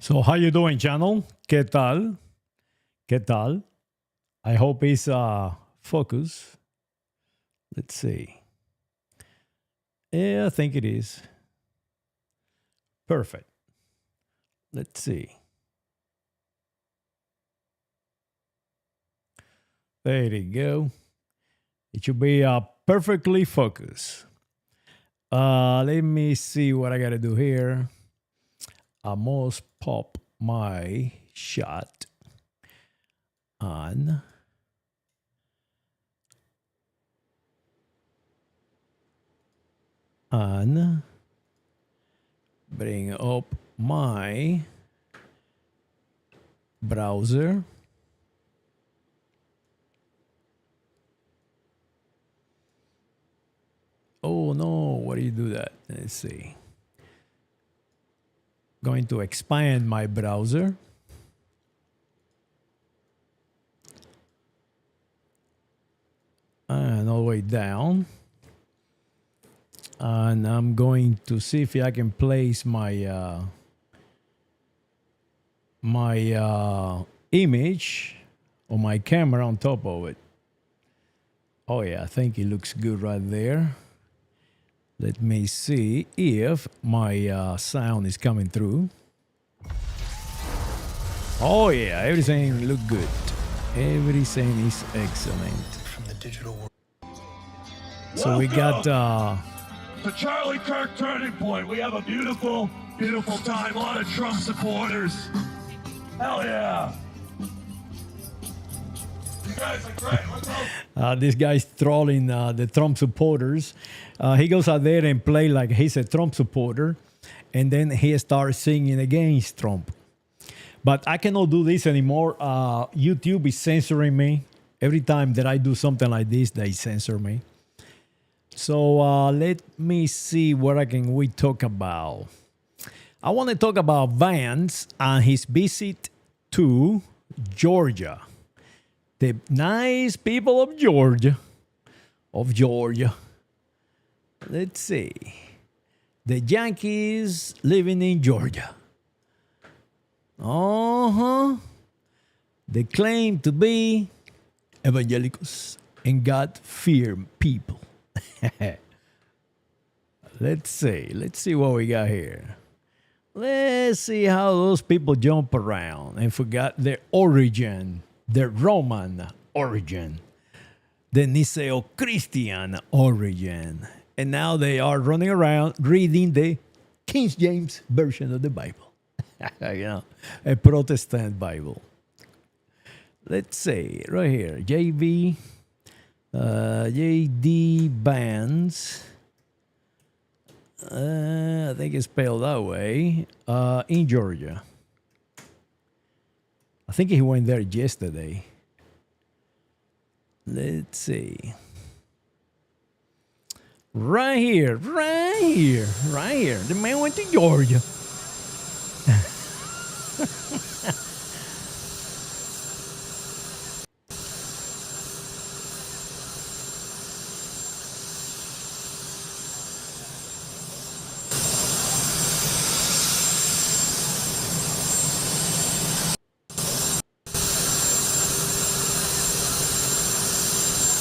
So how you doing, channel? ¿Qué tal? ¿Qué tal? I hope it's focus. Let's see. Yeah, I think it is. Perfect. Let's see. There you go. It should be perfectly focused. Let me see what I gotta do here. I must pop my shot on. Bring up my browser. Oh no, why do you do that? Let's see. Going to expand my browser. And all the way down. And I'm going to see if I can place my image or my camera on top of it. Oh yeah, I think it looks good right there. Let me see if my sound is coming through. Oh yeah, everything look good. Everything is excellent. From the digital world. So we got the Charlie Kirk Turning Point. We have a beautiful, beautiful time. A lot of Trump supporters. Hell yeah. You guys are great. Let's go. this guy's trolling the Trump supporters. He goes out there and play like he's a Trump supporter, and then he starts singing against Trump. But I cannot do this anymore. YouTube is censoring me. Every time that I do something like this, they censor me. So let me see what we talk about. I want to talk about Vance and his visit to Georgia. The nice people of Georgia. Let's see. The Yankees living in Georgia. They claim to be evangelicals and God-fear people. Let's see what we got here. Let's see how those people jump around and forgot their origin, their Roman origin, the Niceo-Christian origin. And now they are running around reading the King James version of the Bible. A Protestant Bible. Let's see, right here, JD Vance. I think it's spelled that way. In Georgia. I think he went there yesterday. Let's see. Right here. The man went to Georgia.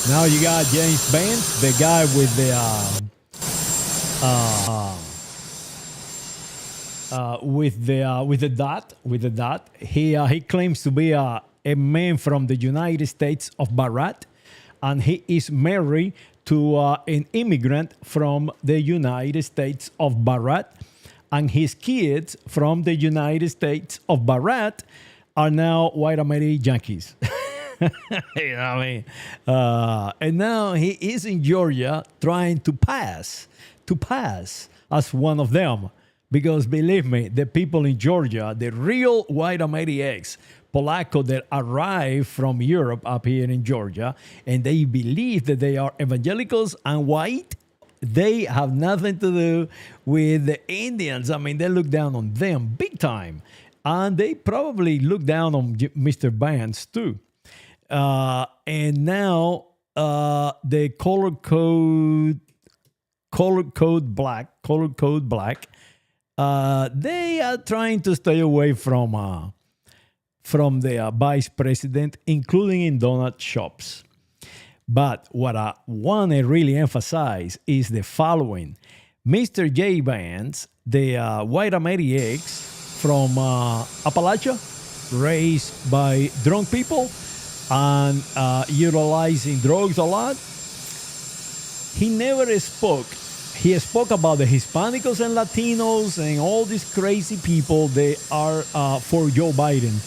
Now you got James Vance, the guy with the dot. He claims to be a man from the United States of Barat, and he is married to an immigrant from the United States of Barat, and his kids from the United States of Barat are now white American Yankees. You know what I mean? And now he is in Georgia trying to pass as one of them. Because believe me, the people in Georgia, the real white Americans, Polacco that arrive from Europe up here in Georgia, and they believe that they are evangelicals and white, they have nothing to do with the Indians. I mean, they look down on them big time. And they probably look down on Mr. Vance too. And now the color code black They are trying to stay away from the vice president, including in donut shops. But what I want to really emphasize is the following. Mr. J. Vance, the white Americans from Appalachia, raised by drunk people and utilizing drugs a lot, he never spoke. He spoke about the Hispanicos and Latinos and all these crazy people. They are for Joe Biden.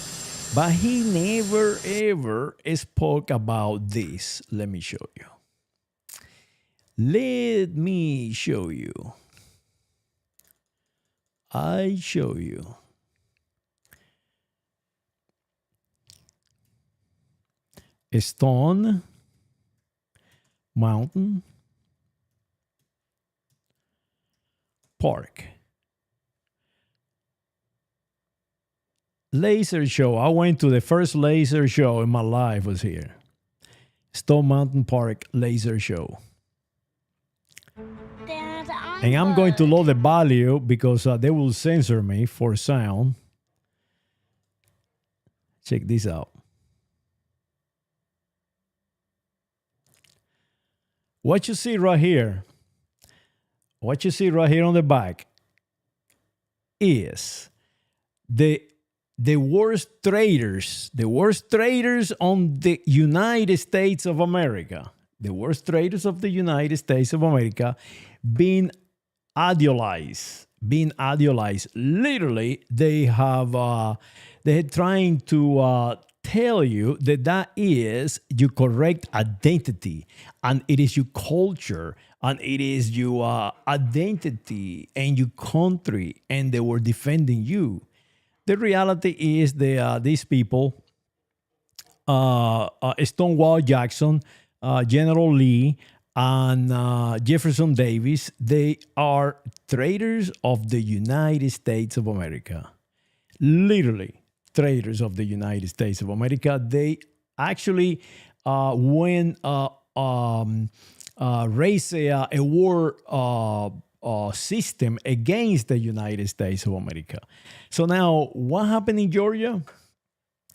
But he never, ever spoke about this. Let me show you. Let me show you. I show you. Stone Mountain Park. Laser show. I went to the first laser show in my life was here. Stone Mountain Park laser show. Dad, And I'm going to lower the value because they will censor me for sound. Check this out. What you see right here, what you see right here on the back is the worst traders on the United States of America, the worst traders of the United States of America being idealized. Literally, they're trying to tell you that is your correct identity, and it is your culture, and it is your identity and your country, and they were defending you. The reality is these people, Stonewall Jackson, General Lee, and Jefferson Davis, they are traitors of the United States of America. Literally, traitors of the United States of America. They actually, when raise a war system against the United States of America. So now, what happened in Georgia?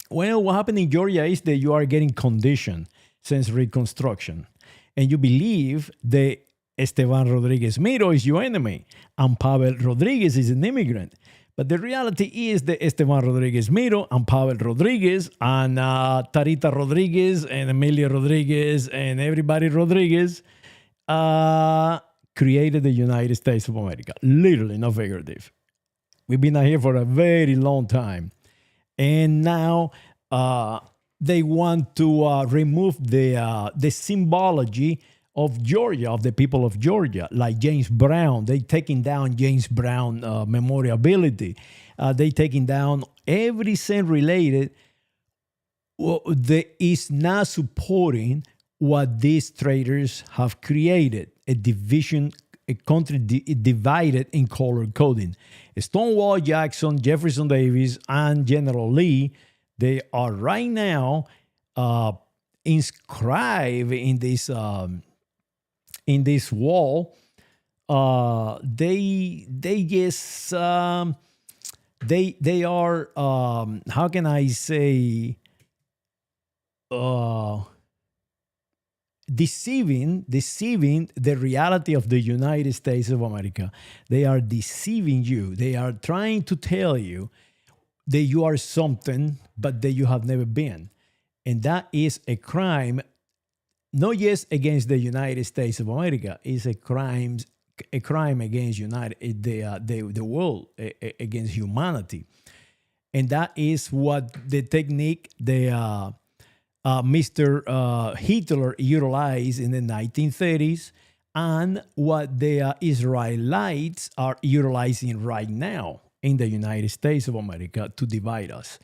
Well, what happened in Georgia is that you are getting conditioned since Reconstruction. And you believe that Esteban Rodriguez Miro is your enemy and Pavel Rodriguez is an immigrant. But the reality is that Esteban Rodriguez Miro and Pavel Rodriguez and Tarita Rodriguez and Emilia Rodriguez and everybody Rodriguez created the United States of America. Literally, not figurative. We've been out here for a very long time. And now they want to remove the symbology of Georgia, of the people of Georgia, like James Brown. They taking down James Brown memorability. They taking down everything related that is not supporting what these traders have created, a division, a country divided in color coding. Stonewall Jackson, Jefferson Davis, and General Lee, they are right now inscribed in this wall. They just they are how can I say deceiving the reality of the United States of America. They are deceiving you. They are trying to tell you that you are something, but that you have never been. And that is a crime, not just against the United States of America. It's a crime against the world, against humanity. And that is what the technique Mr. Hitler utilized in the 1930s, and what the Israelites are utilizing right now in the United States of America to divide us,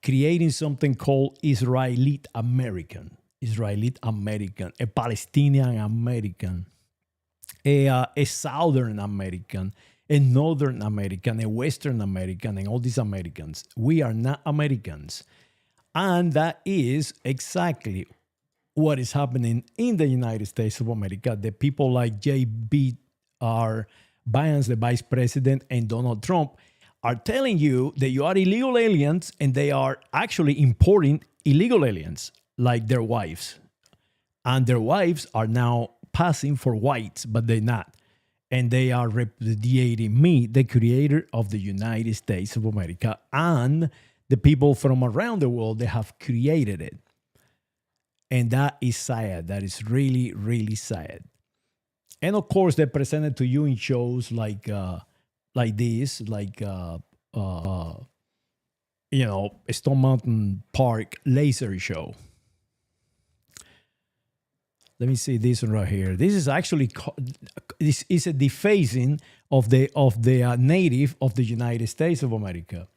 creating something called Israelite American, a Palestinian American, a Southern American, a Northern American, a Western American, and all these Americans. We are not Americans. And that is exactly what is happening in the United States of America. The people like J.B.R. Vance, the vice president, and Donald Trump are telling you that you are illegal aliens and they are actually importing illegal aliens like their wives. And their wives are now passing for whites, but they're not. And they are repudiating me, the creator of the United States of America, and the people from around the world that have created it. And that is sad. That is really, really sad. And of course, they're presented to you in shows like this, like Stone Mountain Park laser show. Let me see this one right here. This is actually this is a defacing of the native of the United States of America.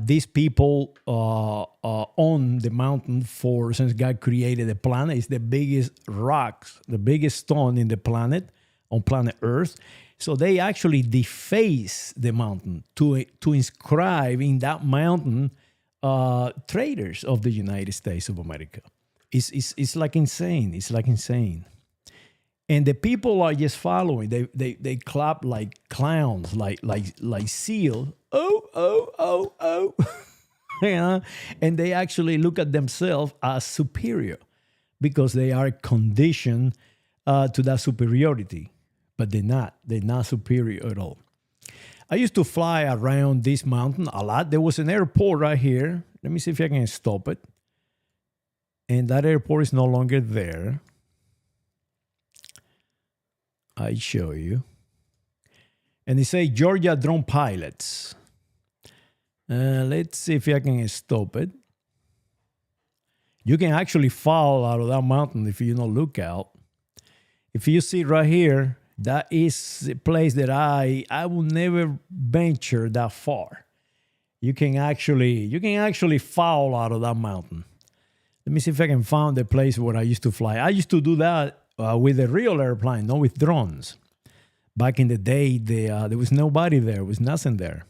These people own the mountain since God created the planet. It's the biggest rocks, the biggest stone in the planet, on planet Earth. So they actually deface the mountain to inscribe in that mountain traitors of the United States of America. It's like insane. It's like insane. And the people are just following. They clap like clowns, like seals. Oh. Yeah. And they actually look at themselves as superior because they are conditioned to that superiority. But they're not. They're not superior at all. I used to fly around this mountain a lot. There was an airport right here. Let me see if I can stop it. And that airport is no longer there. I show you. And they say Georgia drone pilots. Let's see if I can stop it. You can actually fall out of that mountain if you don't look out. If you see right here, that is a place that I will never venture that far. You can actually fall out of that mountain. Let me see if I can find the place where I used to fly. I used to do that with a real airplane, not with drones. Back in the day, there was nobody there. There was nothing there.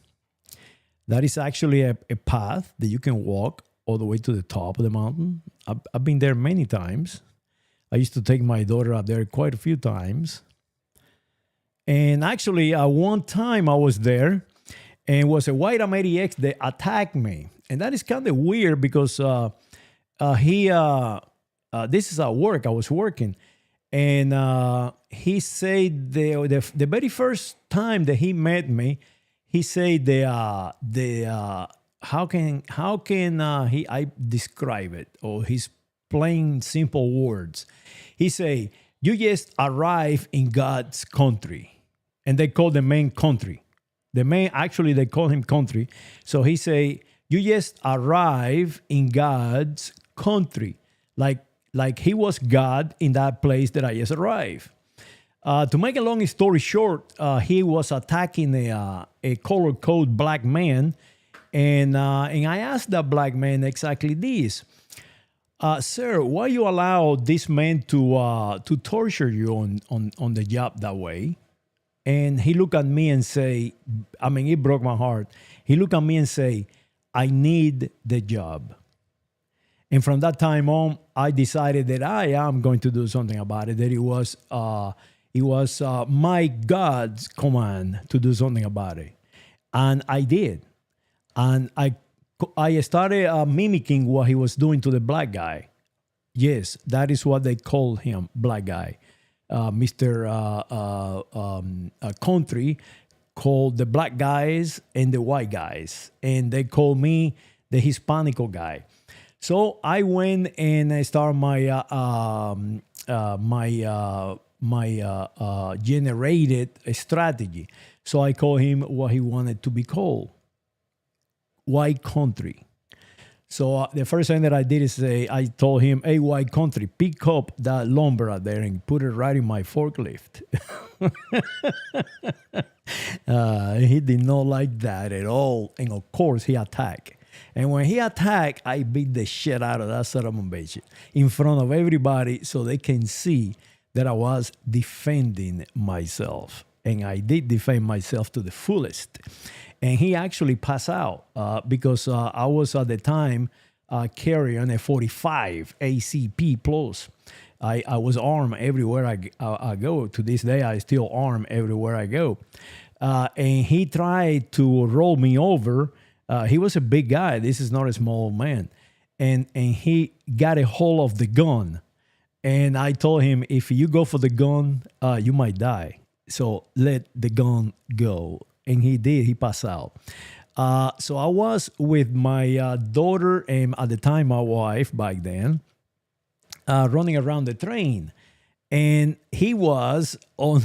That is actually a path that you can walk all the way to the top of the mountain. I've been there many times. I used to take my daughter up there quite a few times. And actually, at one time I was there, and it was a white AmeriX that attacked me. And that is kind of weird because this is at work. I was working, and he said the very first time that he met me, he said how can I describe it, or his plain simple words. He say, you just arrive in God's country, and they call the man country. The man, actually, they call him country. So he say, you just arrive in God's country, like he was God in that place that I just arrived. To make a long story short, he was attacking a color code black man, and I asked that black man exactly this. Sir, why you allow this man to torture you on the job that way? And he looked at me and say, it broke my heart. He looked at me and say, I need the job. And from that time on, I decided that I am going to do something about it. That it was my God's command to do something about it, and I did. And I started mimicking what he was doing to the black guy. Yes, that is what they called him, black guy. Mr. Country called the black guys and the white guys, and they called me the Hispanico guy. So I went and I started my generated strategy. So I called him what he wanted to be called, white country. So the first thing that I did is I told him, hey, white country, pick up that lumber out there and put it right in my forklift. He did not like that at all. And of course, he attacked. And when he attacked, I beat the shit out of that son of a bitch in front of everybody so they can see that I was defending myself. And I did defend myself to the fullest. And he actually passed out because I was at the time carrying a 45 ACP plus. I was armed everywhere I go. To this day, I still armed everywhere I go. And he tried to roll me over. He was a big guy. This is not a small man. And he got a hold of the gun. And I told him, if you go for the gun, you might die. So let the gun go. And he did. He passed out. So I was with my daughter and at the time my wife back then, running around the train. And he was on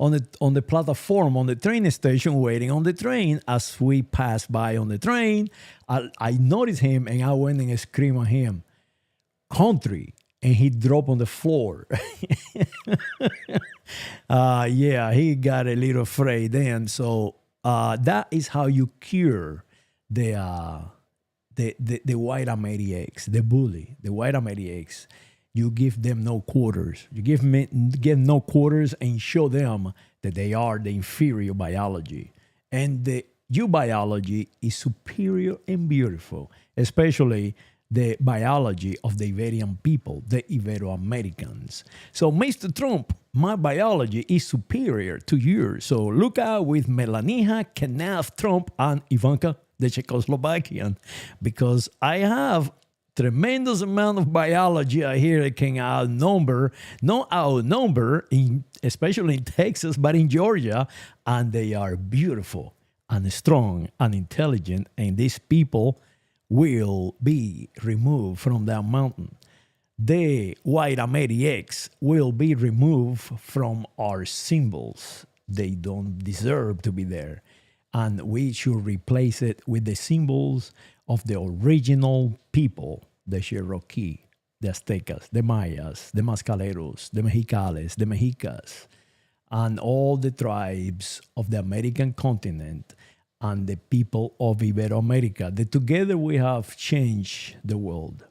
the platform, on the train station, waiting on the train. As we passed by on the train, I noticed him and I went and screamed at him, "Country!" And he dropped on the floor. Yeah, he got a little afraid then. So that is how you cure the white Americans, the bully, the white Americans. You give them no quarters. You give them no quarters and show them that they are the inferior biology. And the biology is superior and beautiful, especially the biology of the Iberian people, the Iberoamericans. So, Mr. Trump, my biology is superior to yours. So look out with Melania, Kenneth Trump, and Ivanka, the Czechoslovakian, because I have tremendous amount of biology I hear that can outnumber, especially in Texas, but in Georgia, and they are beautiful and strong and intelligent, and these people will be removed from that mountain. The white Americans will be removed from our symbols. They don't deserve to be there. And we should replace it with the symbols of the original people, the Cherokee, the Aztecas, the Mayas, the Mascaleros, the Mexicales, the Mexicas, and all the tribes of the American continent and the people of Iberoamerica, that together we have changed the world.